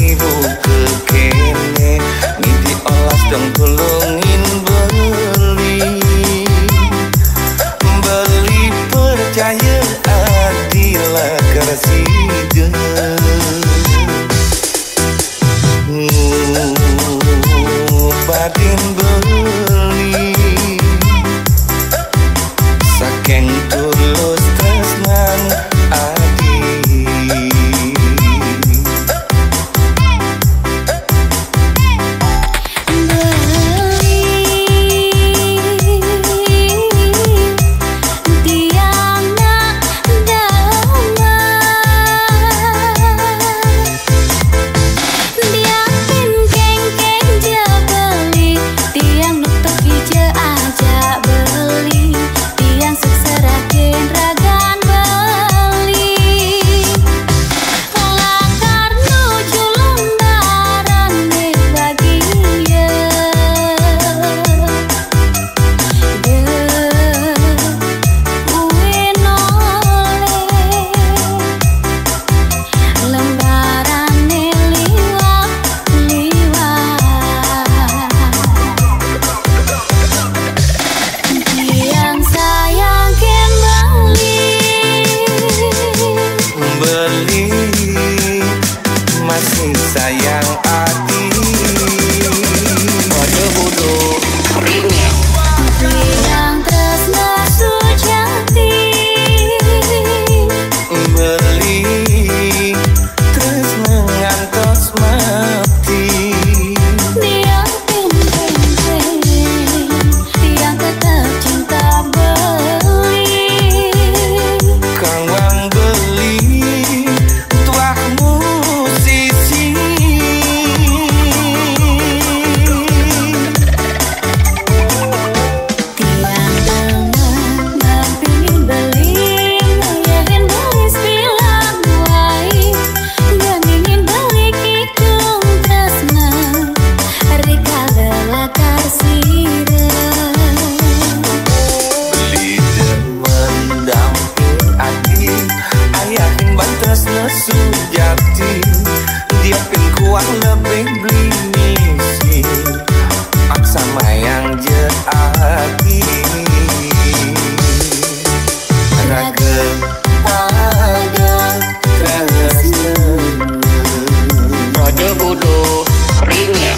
niru ke kene ngidi olas dong tulungin beli percaya adilah kasih badin beli saking tulus tresnan adi sayang hati pada bodoh yang tresna sujati beli tresna ngantos mati tiang ping tiang tetap cinta beli kang wang beli tuahmu sujati dia pin kuat lebih beli misi sama yang jati raga pada terasa pada bodoh ringnya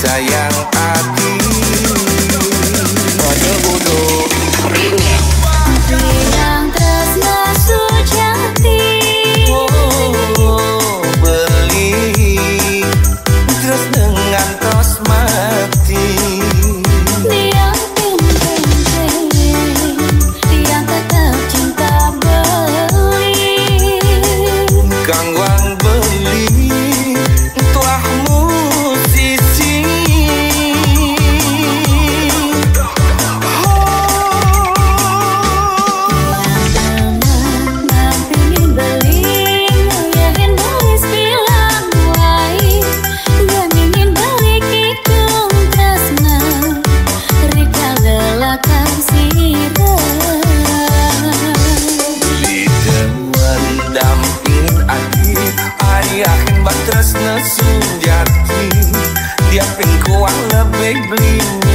sayang hati pada bodoh yang tresna sujati beli terus dengan tos mati tiang ping tiang tetap cinta beli kang wang beli tuahmu yakin batresna sujati dia pin kuat lebih beli